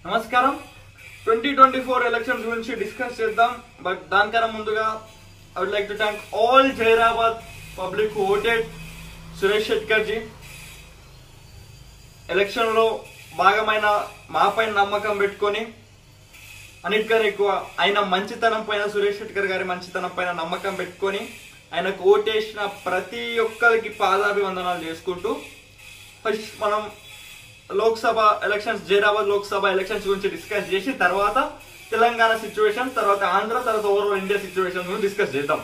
నమస్కారం 2024 ఎలక్షన్స్ గురించి డిస్కస్ చేద్దాం. బట్ దానికన్నా ముందుగా I would like to thank all Zaheerabad public who voted Suresh Shetkar ji. Election లో భాగమైన మాపై నమ్మకం పెట్టుకొని అన్నిటికన్నా ఎక్కువ ఆయన మంచితనం పైన, సురేష్ షెట్కర్ గారి మంచితనం పైన నమ్మకం పెట్టుకొని ఆయనకు ఓటేసిన ప్రతి ఒక్కరికి పాదాభివందనాలు చేసుకుంటూ ఫస్ట్ మనం లోక్సభ ఎలక్షన్స్, జైరాబాద్ లోక్సభ ఎలక్షన్స్ గురించి డిస్కస్ చేసి తర్వాత తెలంగాణ సిచ్యువేషన్, తర్వాత ఆంధ్ర, తర్వాత ఓవరాల్ ఇండియా సిచ్యువేషన్ గురించి డిస్కస్ చేద్దాం.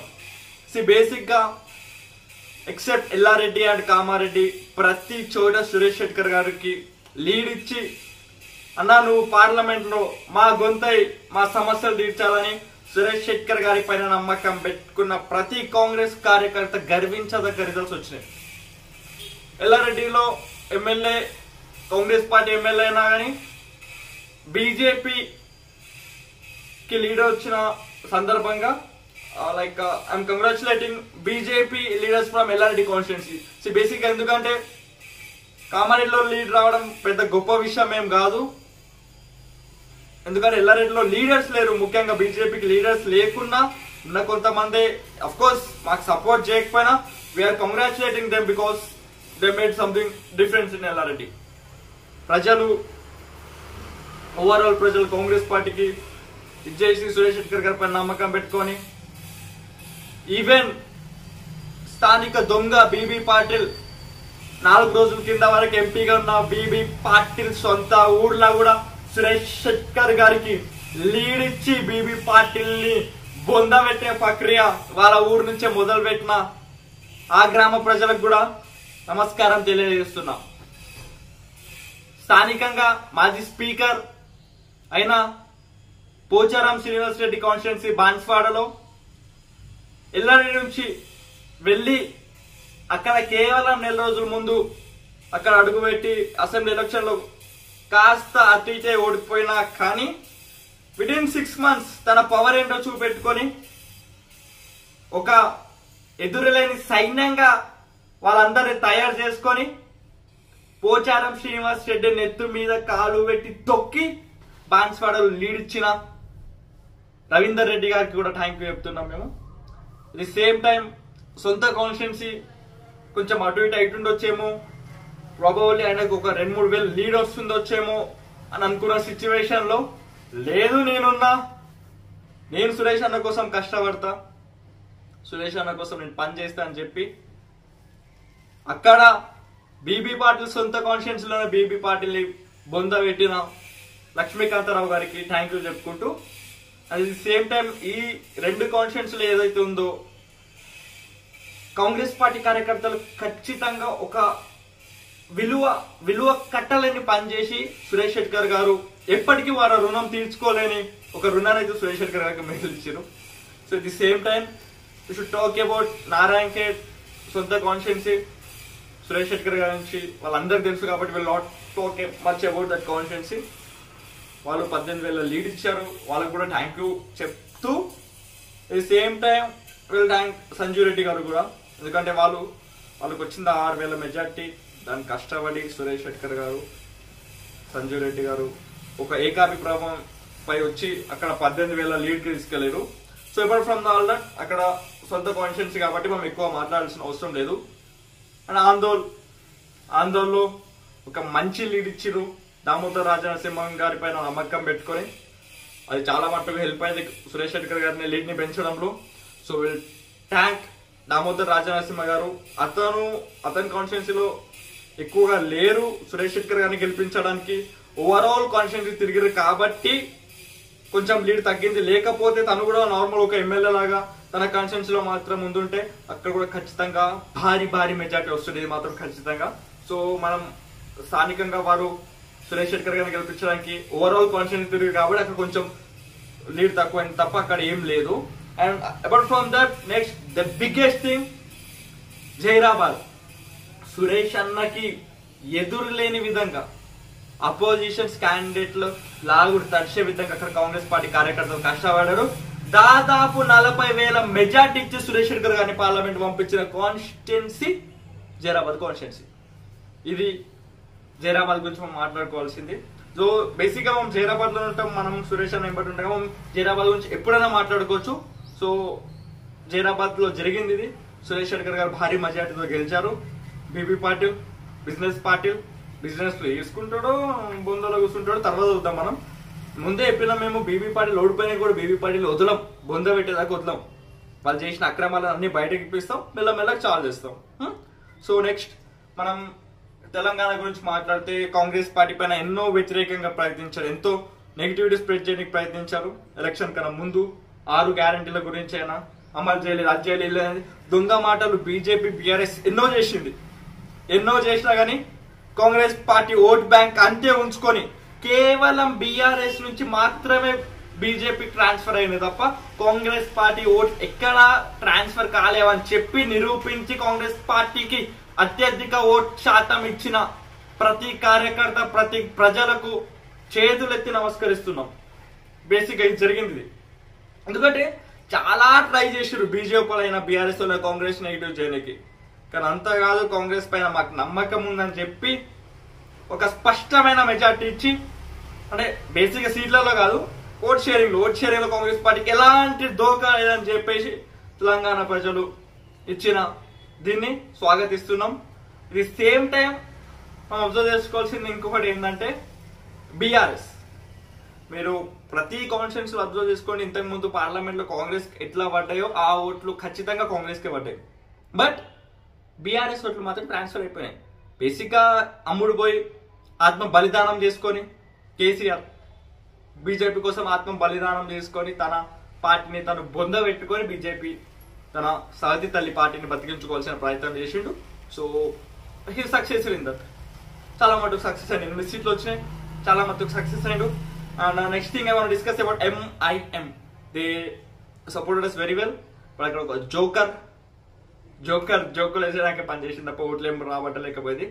బేసిక్ గా ఎక్సెప్ట్ ఎల్లారెడ్డి అండ్ కామారెడ్డి ప్రతి చోట సురేష్ షెట్కర్ గారికి లీడ్ ఇచ్చి, అన్నా నువ్వు పార్లమెంట్ లో మా గొంతై మా సమస్యలు తీర్చాలని సురేష్ షెట్కర్ గారి పైన నమ్మకం పెట్టుకున్న ప్రతి కాంగ్రెస్ కార్యకర్త గర్వించదగ్గ రిజల్ట్స్ వచ్చినాయి. ఎల్లారెడ్డిలో ఎమ్మెల్యే, కాంగ్రెస్ పార్టీ ఎమ్మెల్యే అయినా కానీ బీజేపీకి లీడర్ వచ్చిన సందర్భంగా like I'm congratulating BJP leaders from LRD constituency. Basic గా ఎందుకంటే కామారెడ్డిలో లీడ్ రావడం పెద్ద గొప్ప విషయం ఏం కాదు, ఎందుకంటే ఎల్లారెడ్డిలో లీడర్స్ లేరు. ముఖ్యంగా బీజేపీకి లీడర్స్ లేకున్నా ఉన్న కొంతమంది అఫ్ కోర్స్ మాకు సపోర్ట్ చేయకపోయినా we're congratulating them because they made something difference in Yellareddy. ప్రజలు, ఓవరాల్ ప్రజలు కాంగ్రెస్ పార్టీకి ఇచ్చేసి సురేష్ షెట్కర్ గారి పైన నమ్మకం పెట్టుకొని ఈవెన్ స్థానిక దొంగ బీబీ పాటిల్ 4 రోజుల కింద వరకు ఎంపీగా ఉన్న బీబీ పాటిల్ సొంత ఊర్లో కూడా సురేష్ షెట్కర్ గారికి లీడ్ ఇచ్చి బీబీ పాటిల్ ని బొందబెట్టే ప్రక్రియ వాళ్ళ ఊరు నుంచే మొదలు పెట్టిన ఆ గ్రామ ప్రజలకు కూడా నమస్కారం తెలియజేస్తున్నా. స్థానికంగా మాజీ స్పీకర్ అయిన పోచారం శ్రీనివాస్ రెడ్డి కాన్స్టిట్యున్సీ బాన్స్వాడలో ఎల్లారెడ్డి నుంచి వెళ్ళి అక్కడ కేవలం 4 రోజుల ముందు అక్కడ అడుగుపెట్టి అసెంబ్లీ ఎలక్షన్ లో కాస్త అటు ఇటే ఓడిపోయినా కానీ విదిన్ 6 months తన పవర్ ఏంటో చూపెట్టుకొని ఒక ఎదురులేని సైన్యంగా వాళ్ళందరినీ తయారు చేసుకొని పోచారం శ్రీనివాస్ రెడ్డి నెత్తు మీద కాలు పెట్టి తొక్కి బాన్స్వాడలో లీడ్ ఇచ్చిన రవీందర్ రెడ్డి గారికి కూడా థ్యాంక్ యూ చెప్తున్నాం మేము. ది సేమ్ టైం సొంత కాన్స్టిట్యున్సీ కొంచెం అటు ఇటు అయితుండొచ్చేమో, ప్రాబబ్లీ ఆయనకు ఒక 2-3 వేలు లీడ్ వస్తుందొచ్చేమో అని అనుకున్న సిచ్యువేషన్ లో లేదు, నేను సురేష్ అన్న కోసం కష్టపడతా, సురేష్ అన్న కోసం నేను పని చేస్తా అని చెప్పి అక్కడ బీబీ పాటిల్ సొంత కాన్స్టిట్యున్సీలోనే బీబీ పాటిల్ని బొంద పెట్టిన లక్ష్మీకాంతారావు గారికి థ్యాంక్ యూ చెప్పుకుంటూ, అట్ ది సేమ్ టైం ఈ 2 కాన్స్టిట్యున్సీలు ఏదైతే ఉందో కాంగ్రెస్ పార్టీ కార్యకర్తలు ఖచ్చితంగా ఒక విలువ కట్టలేని పనిచేసి సురేష్ షెట్కర్ గారు ఎప్పటికీ వారి రుణం తీర్చుకోలేని ఒక రుణాన్ని అయితే సురేష్ షెట్కర్ గారికి మిగిల్చారు. So the same time we should talk about Narayan Khed సొంత కాన్స్టిట్యున్సీ. సురేష్ షెట్కర్ గారి నుంచి వాళ్ళందరికీ తెలుసు కాబట్టి వీళ్ళు not talk much about that constituency. వాళ్ళు 18,000 లీడ్ ఇచ్చారు, వాళ్ళకు కూడా థ్యాంక్ యూ చెప్తూ ది సేమ్ టైం వీళ్ళు థ్యాంక్ సంజీవ్ రెడ్డి గారు కూడా, ఎందుకంటే వాళ్ళకి వచ్చింది 6,000 మెజార్టీ. దాన్ని కష్టపడి సురేష్ షెట్కర్ గారు, సంజీవ్ రెడ్డి గారు ఒక ఏకాభిప్రాయం పై వచ్చి అక్కడ 18,000 లీడ్కి తీసుకెళ్లారు. So apart from all that అక్కడ సొంత కాన్స్టిట్యున్సీ కాబట్టి మనం ఎక్కువ మాట్లాడాల్సిన అవసరం లేదు. అండ్ ఆందోళనలో ఒక మంచి లీడ్ ఇచ్చిరు దామోదర్ రాజనరసింహం గారి పైన నమ్మకం పెట్టుకొని. అది చాలా మట్టుకు హెల్ప్ అయింది సురేష్ షెట్కర్ గారిని లీడ్ ని పెంచడంలో. So will thank Damodar Rajanarasimha గారు. అతని కాన్స్టిట్యున్సీలో ఎక్కువగా లేరు సురేష్ షెట్కర్ గారిని గెలిపించడానికి, ఓవరాల్ కాన్స్టిట్యున్సీ తిరిగారు కాబట్టి కొంచెం లీడ్ తగ్గింది. లేకపోతే తను కూడా నార్మల్ ఒక ఎమ్మెల్యే లాగా తన కాన్స్టిట్యున్సీలో మాత్రం ముందుంటే అక్కడ కూడా ఖచ్చితంగా భారీ మెజార్టీ వస్తుంది, ఇది మాత్రం ఖచ్చితంగా. సో మనం స్థానికంగా వారు సురేష్ షెట్కర్ గారిని గెలిపించడానికి ఓవరాల్ కాన్స్టిట్యున్సీ తిరిగి కాబట్టి అక్కడ కొంచెం లీడ్ తక్కువైంది తప్ప అక్కడ ఏం లేదు. And apart from that next the biggest thing, Zaheerabad Suresh అన్నకి ఎదురులేని విధంగా అపోజిషన్స్ క్యాండిడేట్లు లాగుడు తడిచే విధంగా అక్కడ కాంగ్రెస్ పార్టీ కార్యకర్తలు కష్టపడారు. దాదాపు 40,000 మెజార్టీ ఇచ్చి సురేష్ షెట్కర్ గారిని పార్లమెంట్ పంపించిన కాన్స్టిట్యున్సీ జైరాబాద్ కాన్స్టిట్యున్సీ. ఇది జైరాబాద్ గురించి మనం మాట్లాడుకోవాల్సింది. సో బేసిక్ గా మనం జైరాబాద్ లో ఉంటాం, మనం సురేష్ అన్న ఎంబడి ఉంటాం, మనం జైరాబాద్ గురించి ఎప్పుడైనా మాట్లాడుకోవచ్చు. సో జైరాబాద్ లో జరిగింది ఇది. సురేష్ శెట్కర్ గారు భారీ మెజార్టీతో గెలిచారు. బీబీ పాటిల్ బిజినెస్ లో వేసుకుంటాడో బొందలో కూర్చుంటాడో తర్వాత చూద్దాం. మనం ముందే చెప్పినా మేము బీబీ పాటిల్ ఓడిపోయినా కూడా బీబీ పాటిల్ వదలం, బొంద పెట్టేదాకా వదలం. వాళ్ళు చేసిన అక్రమాలను అన్ని బయటకి ఇప్పిస్తాం, మెల్లమెల్లగా చాలు చేస్తాం. సో నెక్స్ట్ మనం తెలంగాణ గురించి మాట్లాడితే కాంగ్రెస్ పార్టీ పైన ఎన్నో వ్యతిరేకంగా ప్రయత్నించారు, ఎంతో నెగిటివిటీ స్ప్రెడ్ చేయడానికి ప్రయత్నించారు. ఎలక్షన్ కన్నా ముందు 6 గ్యారంటీల గురించి అయినా అమలు చేయలేదు, అది చేయలేదు, దొంగ మాటలు బీజేపీ బీఆర్ఎస్ ఎన్నో చేసినా కానీ కాంగ్రెస్ పార్టీ ఓట్ బ్యాంక్ అంతే ఉంచుకొని కేవలం బీఆర్ఎస్ నుంచి మాత్రమే బీజేపీ ట్రాన్స్ఫర్ అయింది తప్ప కాంగ్రెస్ పార్టీ ఓట్ ఎక్కడా ట్రాన్స్ఫర్ కాలేవని చెప్పి నిరూపించి కాంగ్రెస్ పార్టీకి అత్యధిక ఓట్ శాతం ఇచ్చిన ప్రతి కార్యకర్త, ప్రతి ప్రజలకు చేతులెత్తి నమస్కరిస్తున్నాం. బేసిక్ గా ఇది జరిగింది. ఎందుకంటే చాలా ట్రై చేసారు బీజేపీ అయినా బీఆర్ఎస్ అయినా కాంగ్రెస్ నెగిటివ్ చేయడానికి, కానీ అంత కాదు, కాంగ్రెస్ పైన మాకు నమ్మకం ఉందని చెప్పి ఒక స్పష్టమైన మెజార్టీ ఇచ్చి, అంటే బేసిక్ గా సీట్లలో కాదు, ఓట్ షేరింగ్ లో కాంగ్రెస్ పార్టీకి ఎలాంటి దోకా లేదని చెప్పేసి తెలంగాణ ప్రజలు ఇచ్చిన దీన్ని స్వాగతిస్తున్నాం. ఇది సేమ్ టైం మనం అబ్జర్వ్ చేసుకోవాల్సింది ఇంకొకటి ఏంటంటే బీఆర్ఎస్. మీరు ప్రతి కాన్స్టిట్యూన్సీ లో అబ్జర్వ్ చేసుకోండి, ఇంతకు ముందు పార్లమెంట్ లో కాంగ్రెస్ ఎట్లా పడ్డాయో ఆ ఓట్లు ఖచ్చితంగా కాంగ్రెస్ కే పడ్డాయి. బట్ బీఆర్ఎస్ ఓట్లు మాత్రం ట్రాన్స్ఫర్ అయిపోయినాయి. బేసిక్ గా అమ్ముడు పోయి ఆత్మ బలిదానం చేసుకొని కేసీఆర్ బీజేపీ కోసం ఆత్మ బలిదానం చేసుకొని తన పార్టీని తను బొంద పెట్టుకొని బీజేపీ తన సహతి తల్లి పార్టీని బతికించుకోవాల్సిన ప్రయత్నం చేసిండు. So he success in that. చాలా మటుకు సక్సెస్ అయ్యింది, 8 సీట్లు వచ్చినాయి, చాలా మటుకు సక్సెస్ అయ్యిండు. And next thing I want discuss about MIM. They supported us very well. అక్కడ ఒక జోకర్ వేసేదానికి పనిచేసింది తప్ప ఓట్లు ఏం రాబట్టలేకపోయింది.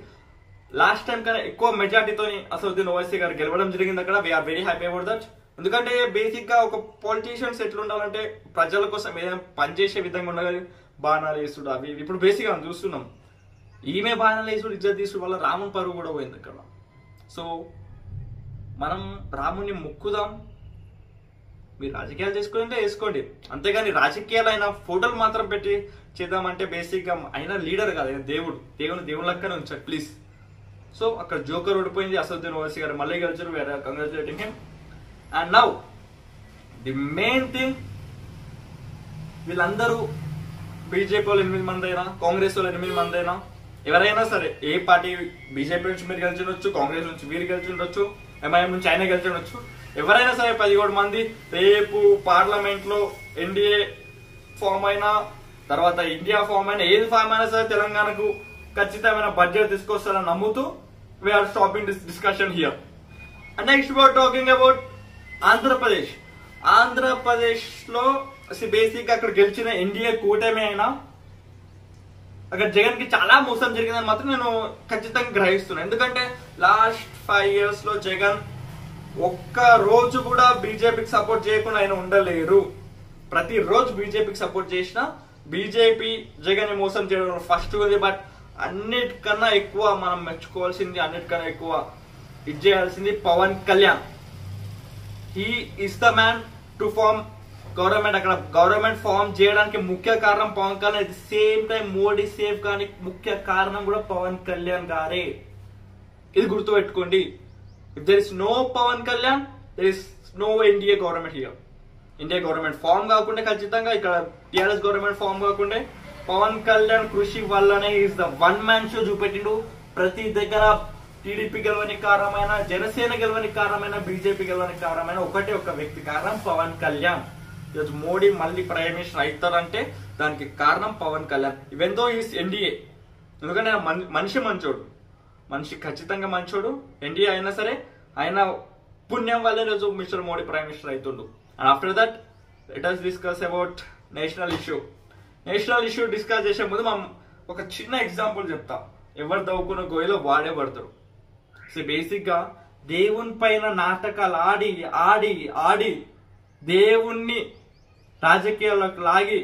లాస్ట్ టైం కన్నా ఎక్కువ మెజార్టీతో అసదుద్దీన్ ఓవైసీ గారు గెలవడం జరిగింది అక్కడ. We're very happy about that. ఎందుకంటే బేసిక్ గా ఒక పొలిటీషియన్స్ ఎట్లా ఉండాలంటే ప్రజల కోసం ఏదైనా పనిచేసే విధంగా ఉండాలి. బాణాలు వేసుడు అవి ఇప్పుడు బేసిక్ గా చూస్తున్నాం, ఈమె బాణాలు వేసుడు ఇజ్జత్ తీసుడు వల్ల రాముని పరువు కూడా పోయింది అక్కడ. సో మనం రాముని మొక్కుదాం, మీరు రాజకీయాలు చేసుకుంటే వేసుకోండి, అంతేగాని రాజకీయాలు అయినా ఫోటోలు మాత్రం పెట్టి చేద్దామంటే బేసిక్ గా అయినా లీడర్ కాదు, ఆయన దేవుని లెక్కనే ఉంచాడు ప్లీజ్. సో అక్కడ జోకర్ ఓడిపోయింది, అసదుద్దీన్ ఓవైసీ గారు మళ్ళీ గెలిచారు. వేరే congratulating him. And now the main thing, వీళ్ళందరూ బీజేపీ వాళ్ళు 8 మంది అయినా కాంగ్రెస్ వాళ్ళు 8 మంది అయినా ఎవరైనా సరే, ఏ పార్టీ బీజేపీ నుంచి మీరు గెలిచి ఉండొచ్చు, కాంగ్రెస్ నుంచి మీరు గెలిచి ఉండొచ్చు, MIM నుంచి ఆయన గెలిచి ఉండొచ్చు, ఎవరైనా సరే 17 మంది రేపు పార్లమెంట్ లో ఎన్డీఏ ఫామ్ అయినా తర్వాత ఇండియా ఫామ్ అయినా ఏది ఫామ్ అయినా సరే తెలంగాణకు ఖచ్చితమైన బడ్జెట్ తీసుకొస్తారని నమ్ముతూ we're stopping this discussion here. And next talking about Andhra Pradesh లో బేసిక్ అక్కడ గెలిచిన ఎన్డీఏ కూటమి అయినా అక్కడ జగన్ కి చాలా మోసం జరిగిందని మాత్రం నేను ఖచ్చితంగా గ్రహిస్తున్నాను. ఎందుకంటే లాస్ట్ 5 years లో జగన్ ఒక్క రోజు కూడా బీజేపీకి సపోర్ట్ చేయకుండా ఆయన ఉండలేరు. ప్రతిరోజు బీజేపీకి సపోర్ట్ చేసిన బీజేపీ జగన్ ని మోసం చేయడం ఫస్ట్ ఉంది. బట్ అన్నిటికన్నా ఎక్కువ మనం మెచ్చుకోవాల్సింది, అన్నిటికన్నా ఎక్కువ ఇది చేయాల్సింది Pawan Kalyan. He is the man to form government. అక్కడ గవర్నమెంట్ ఫార్మ్ చేయడానికి ముఖ్య కారణం Pawan Kalyan. At the same time Modi safe కానీ ముఖ్య కారణం కూడా పవన్ కళ్యాణ్ గారే. ఇది గుర్తుపెట్టుకోండి. If there is no Pawan Kalyan, there is no NDA government here. India government form కాకుండా ఖచ్చితంగా ఇక్కడ టీఆర్ఎస్ గవర్నమెంట్ ఫామ్ కాకుండా పవన్ కళ్యాణ్ కృషి వల్లనే is the one man show చూపెట్టిండు. ప్రతి దగ్గర టీడీపీ గెలవనికి కారణమైన, జనసేన గెలవనికి కారణమైన, బీజేపీ గెలవనికి కారణమైన ఒకటే ఒక వ్యక్తి కారణం పవన్ కళ్యాణ్. ఈరోజు మోడీ మళ్ళీ ప్రైమ్ మినిస్టర్ అవుతారంటే దానికి కారణం Pawan Kalyan. Even though is NDA, ఎందుకంటే మనిషి మంచోడు, మనిషి ఖచ్చితంగా మంచోడు. ఎన్డీఏ అయినా సరే ఆయన పుణ్యం వల్లే రోజు మిస్టర్ మోడీ ప్రైమ్ మినిస్టర్ అవుతుండు. And after that let us discuss about national issue discuss చేసే ముందు మనం ఒక చిన్న ఎగ్జాంపుల్ చెప్తా. ఎవరు దవ్వుకున్న గోయిలో వాడే పడతారు. సో బేసిక్ గా దేవుని పైన నాటకాలు ఆడి ఆడి ఆడి దేవుణ్ణి రాజకీయాల్లోకి లాగి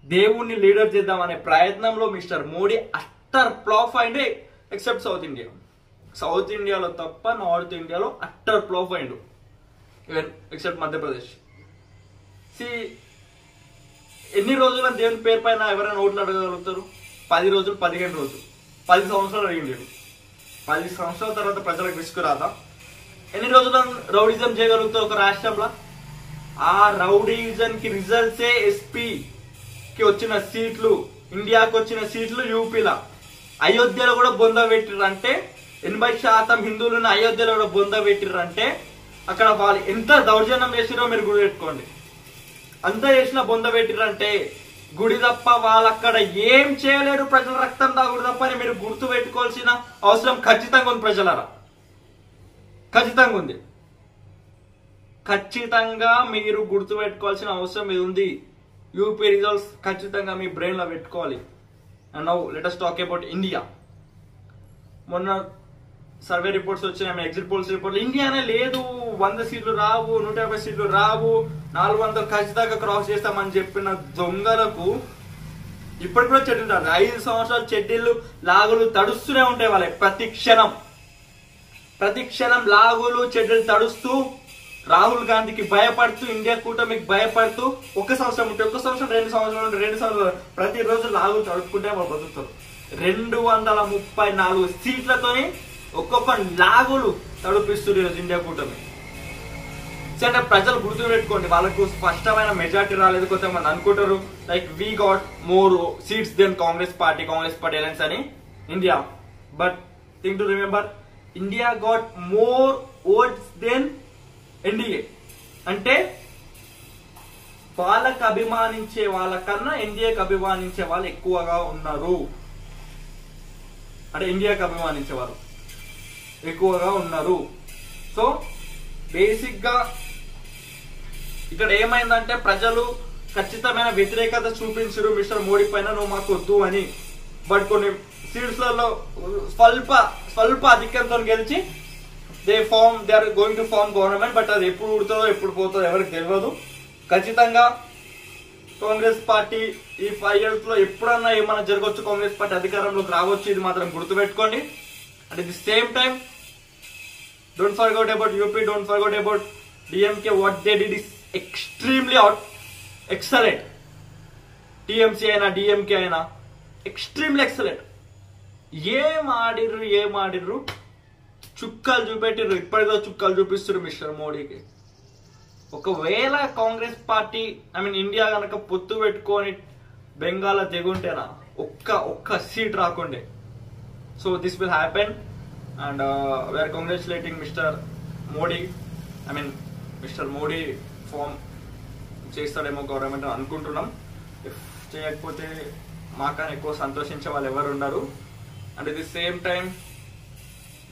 దేవుణ్ణి లీడర్ చేద్దాం అనే ప్రయత్నంలో మిస్టర్ మోడీ అట్టర్ ఫ్లాప్ అయింది, ఎక్సెప్ట్ సౌత్ ఇండియా. సౌత్ ఇండియాలో తప్ప నార్త్ ఇండియాలో అట్టర్ ఫ్లాప్ అయిండు, ఈవెన్ ఎక్సెప్ట్ మధ్యప్రదేశ్. ఎన్ని రోజుల దేవుని పేరు పైన ఎవరైనా ఓట్లు అడగగలుగుతారు? 10 రోజులు, 15 రోజులు, 10 సంవత్సరాలు అడిగింది. 10 సంవత్సరాల తర్వాత ప్రజలకు రిస్క్ రాదా? ఎన్ని రోజులు రౌడిజం చేయగలుగుతారు ఒక రాష్ట్రంలో? ఆ రౌడిజం కి రిజల్ట్సే ఎస్పీకి వచ్చిన సీట్లు, ఇండియాకి వచ్చిన సీట్లు యూపీలో. అయోధ్యలో కూడా బొంద పెట్టిర్రంటే, 80% హిందువులను అయోధ్యలో కూడా బొంద పెట్టిర్రంటే అక్కడ వాళ్ళు ఎంత దౌర్జన్యం చేసిరో మీరు గుర్తు పెట్టుకోండి. అంతా చేసిన బొంద పెట్టిర్రంటే గుడి తప్ప వాళ్ళు అక్కడ ఏం చేయలేరు, ప్రజల రక్తం తాగుడు తప్ప అని మీరు గుర్తు పెట్టుకోవాల్సిన అవసరం ఖచ్చితంగా ఉంది ప్రజలరా, ఖచ్చితంగా ఉంది. ఖచ్చితంగా మీరు గుర్తు పెట్టుకోవాల్సిన అవసరం ఇది ఉంది. యూపీ రిజల్ట్స్ ఖచ్చితంగా మీ బ్రెయిన్ లో పెట్టుకోవాలి. And now let us talk about India. మొన్న సర్వే రిపోర్ట్స్ వచ్చినాయి, ఎగ్జిట్ పోల్స్ రిపోర్ట్లు, ఇండియానే లేదు, 100 సీట్లు రావు, 150 సీట్లు రావు, 400 ఖచ్చితంగా క్రాస్ చేస్తామని చెప్పిన దొంగలకు ఇప్పటి కూడా చెడ్డీలు రాదు. 5 సంవత్సరాలు చెడ్డీలు లాగులు తడుస్తూనే ఉంటాయి వాళ్ళకి. ప్రతి క్షణం లాగులు చెడ్డీలు తడుస్తూ, రాహుల్ గాంధీకి భయపడుతూ, ఇండియా కూటమికి భయపడుతూ, 1 సంవత్సరం ఉంటే 1 సంవత్సరం, 2 సంవత్సరాలు ఉంటే 2 సంవత్సరాలు, ప్రతిరోజు లాగులు తడుపుకుంటే వాళ్ళు బతుకుతారు. 234 సీట్లతోని ఒక్కొక్క లాగులు తడుపిస్తుంది ఈరోజు ఇండియా కూటమి. అంటే ప్రజలు గుర్తు పెట్టుకోండి, వాళ్ళకు స్పష్టమైన మెజార్టీ రాలేదు. కొంతమంది అనుకుంటారు like we got more seats then Congress party alliance అని India. But think to remember, India got more votes then NDA. అంటే వాళ్ళకు అభిమానించే వాళ్ళకన్నా ఎన్డీఏకి అభిమానించే వాళ్ళు ఎక్కువగా ఉన్నారు. అంటే ఇండియాకి అభిమానించే వాళ్ళు ఎక్కువగా ఉన్నారు. సో బేసిక్ గా ఇక్కడ ఏమైందంటే ప్రజలు ఖచ్చితమైన వ్యతిరేకత చూపించారు మిస్టర్ మోడీ పైన, నువ్వు మాకు వద్దు అని. బట్ కొన్ని సీట్స్ లలో స్వల్ప అధిక్యంతో గెలిచి they are going to form government. But అది ఎప్పుడు ఉడుతుందో ఎప్పుడు పోతుందో ఎవరికి తెలియదు. ఖచ్చితంగా కాంగ్రెస్ పార్టీ ఈ 5 years లో ఎప్పుడన్నా ఏమైనా జరగవచ్చు, కాంగ్రెస్ పార్టీ అధికారంలోకి రావచ్చు, ఇది మాత్రం గుర్తుపెట్టుకోండి. And at the same time, don't forget about UP, don't forget about DMK. What they did is extremely excellent. TMC అయినా DMK అయినా extremely excellent. ఏం ఆడిర్రు చుక్కలు చూపెట్టిర్రు, ఇప్పటిదో చుక్కలు చూపిస్తారు మిస్టర్ మోడీకి. ఒకవేళ కాంగ్రెస్ పార్టీ ఇండియా కనుక పొత్తు పెట్టుకొని బెంగాల్ దిగుంటేనా ఒక్క సీట్ రాకుండే. So this will happen and we are congratulating mister Modi. Mister Modi form చేస్తాడేమో గవర్నమెంట్ అనుకుంటున్నాం. ఇఫ్ చేయకపోతే మాకన్నా ఎక్కువ సంతోషించే వాళ్ళు ఎవరు ఉన్నారు. And at the same time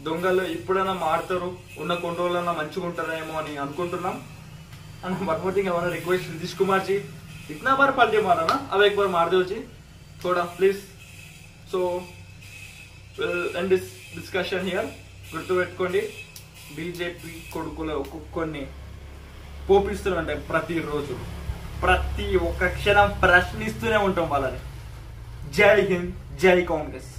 దొంగలు ఇప్పుడైనా మారుతారు, ఉన్న కొన్ని రోజులన్నా మంచిగా ఉంటారేమో అని అనుకుంటున్నాం. And one more thing I want to request Nitish Kumar ji, इतना बार पलटे मारा ना, अब एक बार मार दो जी थोड़ा please. So we'll end this discussion here. గుర్తు పెట్టుకోండి, బీజేపీ కొడుకులు ఒక్కొక్కరిని పోపిస్తున్నారంటే ప్రతిరోజు ప్రతి ఒక్క క్షణం ప్రశ్నిస్తూనే ఉంటాం వాళ్ళని. జై హింద్, జై కాంగ్రెస్.